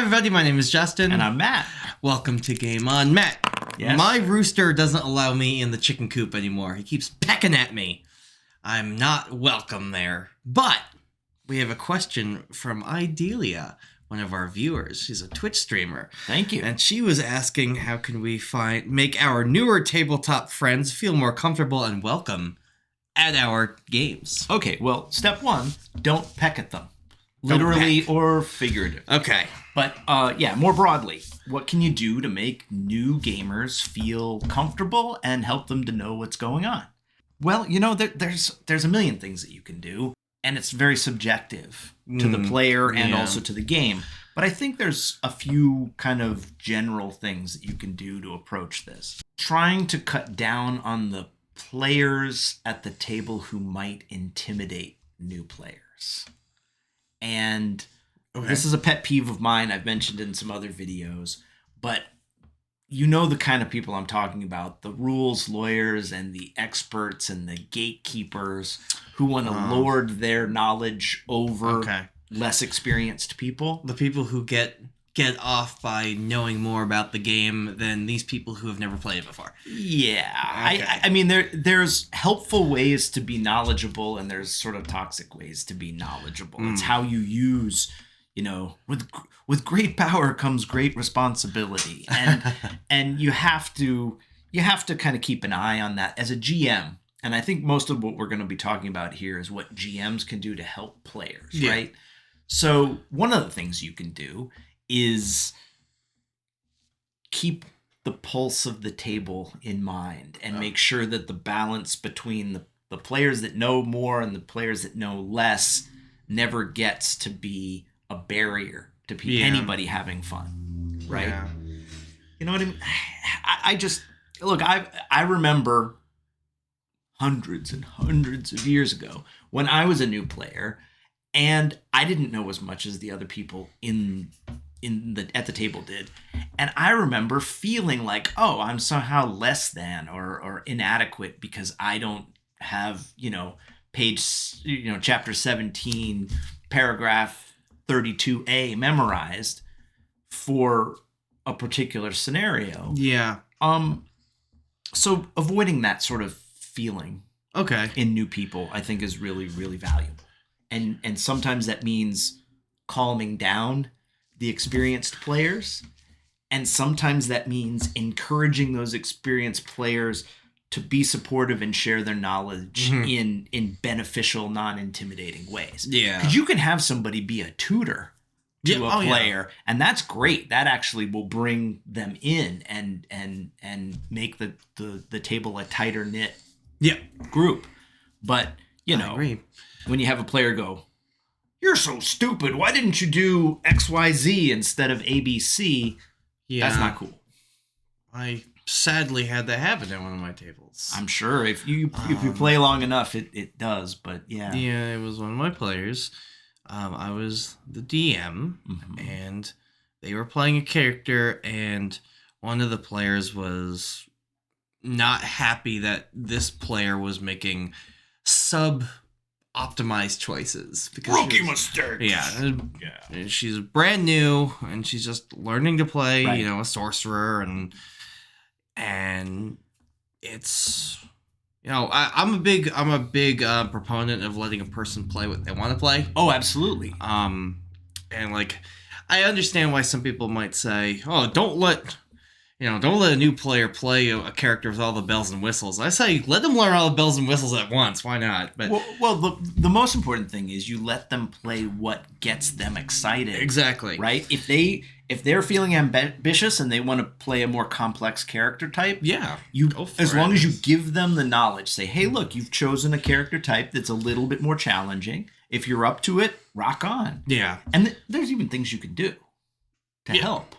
everybody, my name is Justin. And I'm Matt. Welcome to Game On. Matt, Yes? my rooster doesn't allow me in the chicken coop anymore. He keeps pecking at me. I'm not welcome there. But we have a question from Idelia, one of our viewers. She's a Twitch streamer. Thank you. And she was asking how can we make our newer tabletop friends feel more comfortable and welcome at our games. Okay, well, step one, don't peck at them. Literally or figurative. Okay. But, more broadly, what can you do to make new gamers feel comfortable and help them to know what's going on? Well, there's a million things that you can do, and it's very subjective to the player and also to the game. But I think there's a few kind of general things that you can do to approach this. Trying to cut down on the players at the table who might intimidate new players. And this is a pet peeve of mine I've mentioned in some other videos, but you know the kind of people I'm talking about, the rules lawyers and the experts and the gatekeepers who want to lord their knowledge over less experienced people. The people who get off by knowing more about the game than these people who have never played it before. Yeah. Okay. I mean, there's helpful ways to be knowledgeable and there's sort of toxic ways to be knowledgeable. It's how you use, with great power comes great responsibility. And you have to kind of keep an eye on that as a GM. And I think most of what we're going to be talking about here is what GMs can do to help players, right? So one of the things you can do is keep the pulse of the table in mind and make sure that the balance between the players that know more and the players that know less never gets to be a barrier to anybody having fun, right? Yeah. You know what I mean? I remember hundreds and hundreds of years ago when I was a new player and I didn't know as much as the other people at the table did. And I remember feeling like, I'm somehow less than or inadequate because I don't have, chapter 17, paragraph 32A memorized for a particular scenario. Yeah. So avoiding that sort of feeling in new people, I think is really, really valuable. And sometimes that means calming down the experienced players. And sometimes that means encouraging those experienced players to be supportive and share their knowledge in beneficial, non-intimidating ways. Yeah. Because you can have somebody be a tutor to a player, and that's great. That actually will bring them in and make the table a tighter knit group. But I agree. When you have a player go, "You're so stupid. Why didn't you do XYZ instead of ABC?" Yeah. That's not cool. I sadly had that happen at one of my tables. I'm sure if you play long enough, it does. But yeah. Yeah, it was one of my players. I was the DM, and they were playing a character, and one of the players was not happy that this player was making optimized choices because rookie mistake. Yeah. She's brand new and she's just learning to play, a sorcerer, and it's I'm a big proponent of letting a person play what they want to play. Oh, absolutely. And I understand why some people might say, "Oh, don't let a new player play a character with all the bells and whistles." I say, let them learn all the bells and whistles at once. Why not? But the most important thing is you let them play what gets them excited. Exactly. Right? If they're feeling ambitious and they want to play a more complex character type, as long as you give them the knowledge, say, "Hey, look, you've chosen a character type that's a little bit more challenging. If you're up to it, rock on." Yeah. And there's even things you can do to help.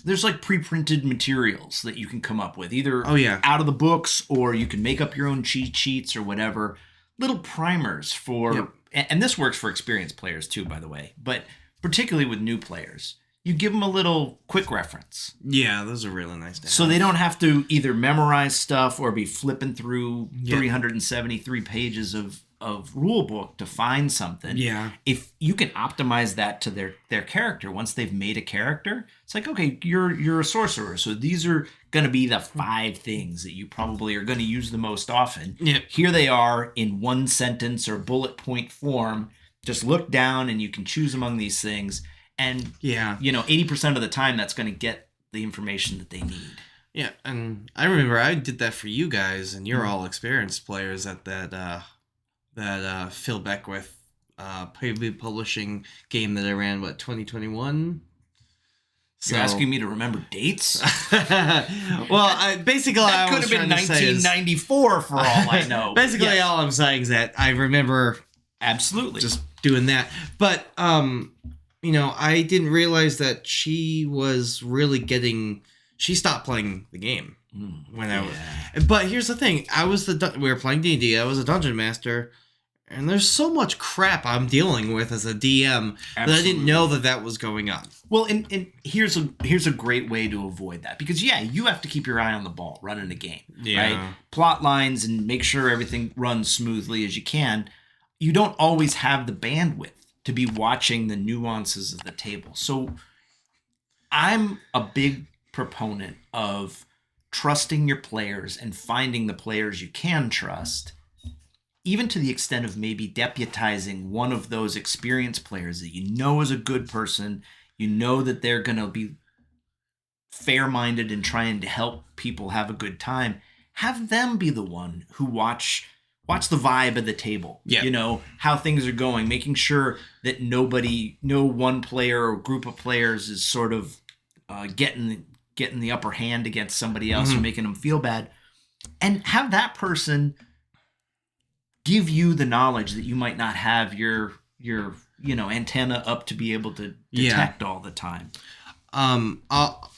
There's pre-printed materials that you can come up with, either out of the books or you can make up your own cheat sheets or whatever. Little primers for, and this works for experienced players too, by the way, but particularly with new players. You give them a little quick reference. Yeah, those are really nice to have. So they don't have to either memorize stuff or be flipping through 373 pages of of rule book to find something. Yeah. If you can optimize that to their character, once they've made a character, it's like, okay, you're a sorcerer, so these are going to be the 5 things that you probably are going to use the most often. Yep. Here they are in one sentence or bullet point form. Just look down and you can choose among these things. And, 80% of the time that's going to get the information that they need. Yeah, and I remember I did that for you guys, and you're all experienced players at that Phil Beckwith publishing game that I ran, 2021? You're asking me to remember dates? Well, basically, that could have been 1994 for all I know. Basically, all I'm saying is that I remember absolutely just doing that. But I didn't realize that she was really getting. She stopped playing the game when I was. But here's the thing: we were playing D&D. I was a dungeon master. And there's so much crap I'm dealing with as a DM that I didn't know that was going on. Well, and here's a great way to avoid that. Because, you have to keep your eye on the ball running a game. Yeah. Right? Plot lines and make sure everything runs smoothly as you can. You don't always have the bandwidth to be watching the nuances of the table. So I'm a big proponent of trusting your players and finding the players you can trust, even to the extent of maybe deputizing one of those experienced players that you know is a good person, you know that they're going to be fair-minded and trying to help people have a good time. Have them be the one who watch the vibe of the table. Yeah. How things are going, making sure that no one player or group of players is sort of getting the upper hand against somebody else or making them feel bad. And have that person give you the knowledge that you might not have your antenna up to be able to detect all the time. I'm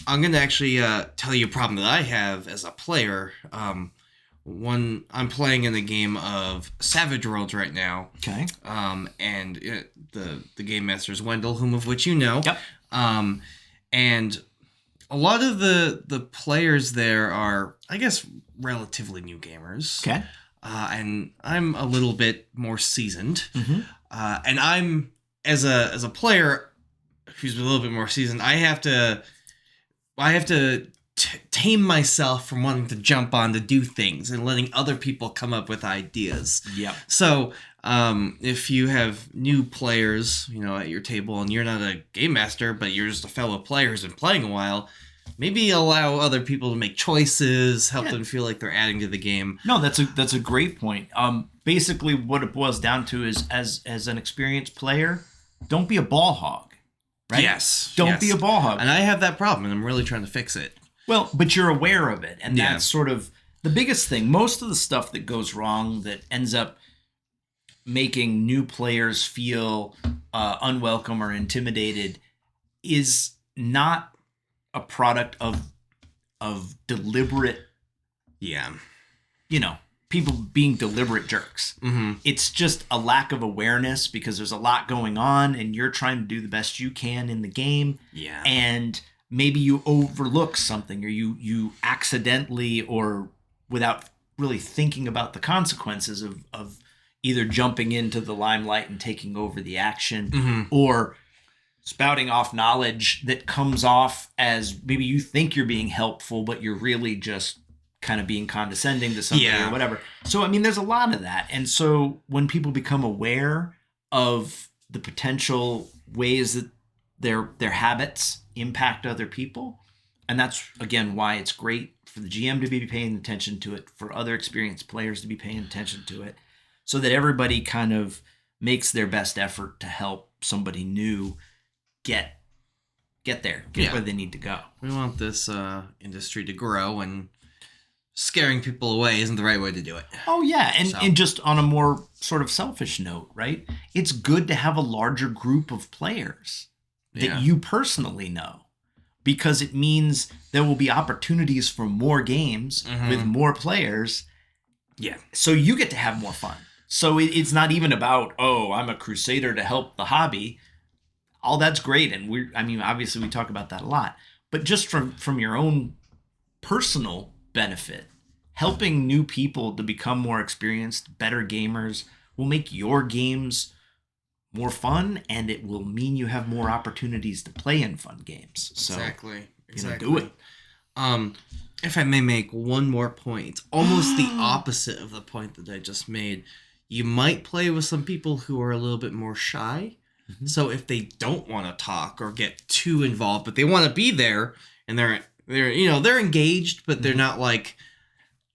going to actually tell you a problem that I have as a player. I'm playing in the game of Savage Worlds right now. Okay. And the game master is Wendell, whom of which you know. Yep. And a lot of the players there are, I guess, relatively new gamers. Okay. And I'm a little bit more seasoned. Mm-hmm. And I'm as a player who's a little bit more seasoned, I have to tame myself from wanting to jump on to do things and letting other people come up with ideas. Yep. So if you have new players, at your table and you're not a game master, but you're just a fellow player who's been playing a while, maybe allow other people to make choices, help them feel like they're adding to the game. No, that's a great point. Basically, what it boils down to is, as an experienced player, don't be a ball hog, right? Yes. Don't be a ball hog. And I have that problem, and I'm really trying to fix it. Well, but you're aware of it, and that's sort of the biggest thing. Most of the stuff that goes wrong that ends up making new players feel unwelcome or intimidated is not a product of deliberate, people being deliberate jerks. Mm-hmm. It's just a lack of awareness because there's a lot going on and you're trying to do the best you can in the game. Yeah. And maybe you overlook something or you accidentally or without really thinking about the consequences of either jumping into the limelight and taking over the action or spouting off knowledge that comes off as maybe you think you're being helpful, but you're really just kind of being condescending to somebody or whatever. So, there's a lot of that. And so when people become aware of the potential ways that their habits impact other people, and that's, again, why it's great for the GM to be paying attention to it, for other experienced players to be paying attention to it, so that everybody kind of makes their best effort to help somebody new get there, where they need to go. We want this industry to grow, and scaring people away isn't the right way to do it. Oh, yeah. And just on a more sort of selfish note, right? It's good to have a larger group of players that you personally know, because it means there will be opportunities for more games with more players. Yeah. So you get to have more fun. So it's not even about, I'm a crusader to help the hobby. All that's great. And obviously we talk about that a lot, but just from your own personal benefit, helping new people to become more experienced, better gamers, will make your games more fun, and it will mean you have more opportunities to play in fun games. So, exactly. do it. If I may make one more point, almost the opposite of the point that I just made. You might play with some people who are a little bit more shy. Mm-hmm. So if they don't want to talk or get too involved, but they want to be there and they're engaged, but they're not like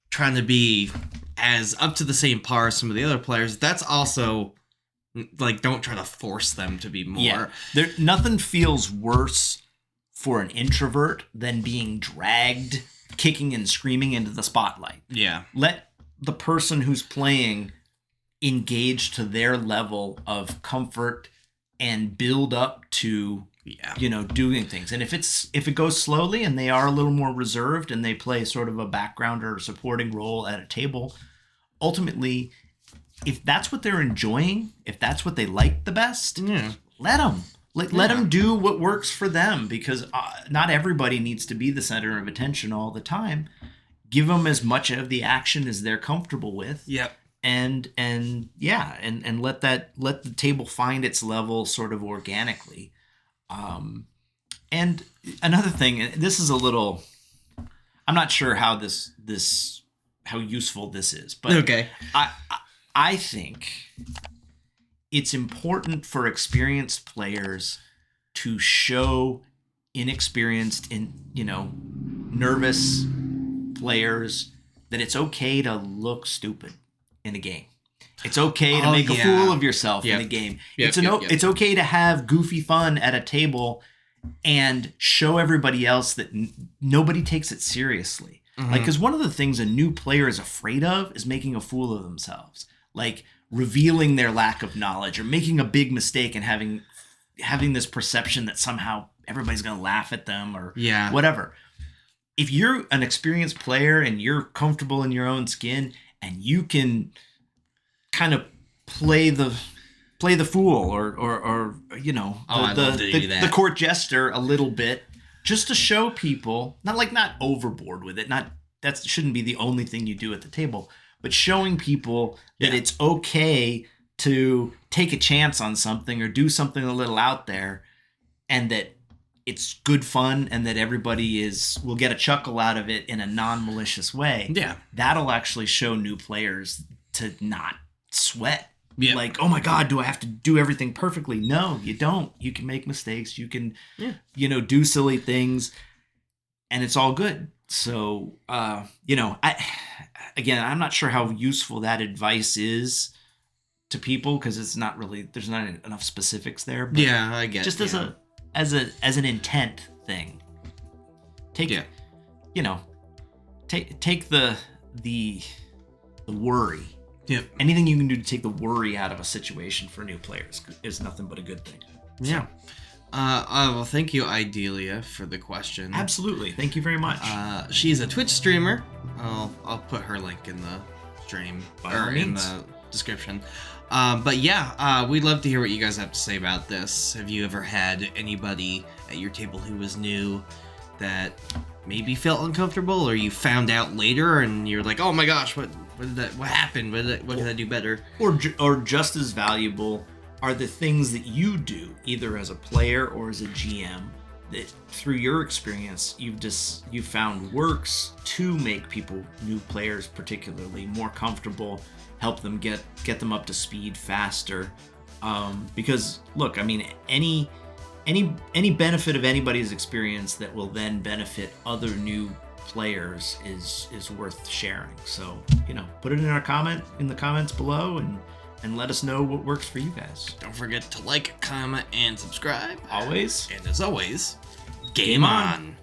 trying to be as up to the same par as some of the other players, that's also like, don't try to force them to be more. Yeah. Nothing feels worse for an introvert than being dragged kicking and screaming into the spotlight. Yeah. Let the person who's playing engage to their level of comfort and build up to doing things. And if it goes slowly and they are a little more reserved and they play sort of a background or supporting role at a table, ultimately, if that's what they're enjoying, if that's what they like the best, let them. Let them do what works for them, because not everybody needs to be the center of attention all the time. Give them as much of the action as they're comfortable with. Yep. And let the table find its level sort of organically. And another thing, and this is a little, I'm not sure how how useful this is, but okay. I think it's important for experienced players to show inexperienced nervous players that it's okay to look stupid in a game. It's okay to make a fool of yourself in a game. It's okay to have goofy fun at a table and show everybody else that nobody takes it seriously. Mm-hmm. Like, because one of the things a new player is afraid of is making a fool of themselves. Like, revealing their lack of knowledge or making a big mistake and having this perception that somehow everybody's going to laugh at them or whatever. If you're an experienced player and you're comfortable in your own skin and you can kind of play the fool or the court jester a little bit, just to show people, not overboard with it, that shouldn't be the only thing you do at the table, but showing people that it's okay to take a chance on something or do something a little out there, and that it's good fun and that everybody will get a chuckle out of it in a non-malicious way. Yeah. That'll actually show new players to not sweat. Yeah. Like, oh my God, do I have to do everything perfectly? No, you don't. You can make mistakes. You can, do silly things, and it's all good. So, I'm not sure how useful that advice is to people, because it's not really, there's not enough specifics there. But I get just as an intent thing. Take the worry. Yeah. Anything you can do to take the worry out of a situation for new players is nothing but a good thing. Yeah. Well, thank you, Idelia, for the question. Absolutely. Thank you very much. She's a Twitch streamer. I'll put her link in the stream in the description. We'd love to hear what you guys have to say about this. Have you ever had anybody at your table who was new that maybe felt uncomfortable, or you found out later and you're like, oh my gosh, what happened? What did I do better? Or just as valuable are the things that you do, either as a player or as a GM, that through your experience you've found works to make new players particularly, more comfortable, help them get them up to speed faster. Because look, I mean, any benefit of anybody's experience that will then benefit other new players is worth sharing. So, put it in the comments below and let us know what works for you guys. Don't forget to like, comment, and subscribe. Always. And as always, game on.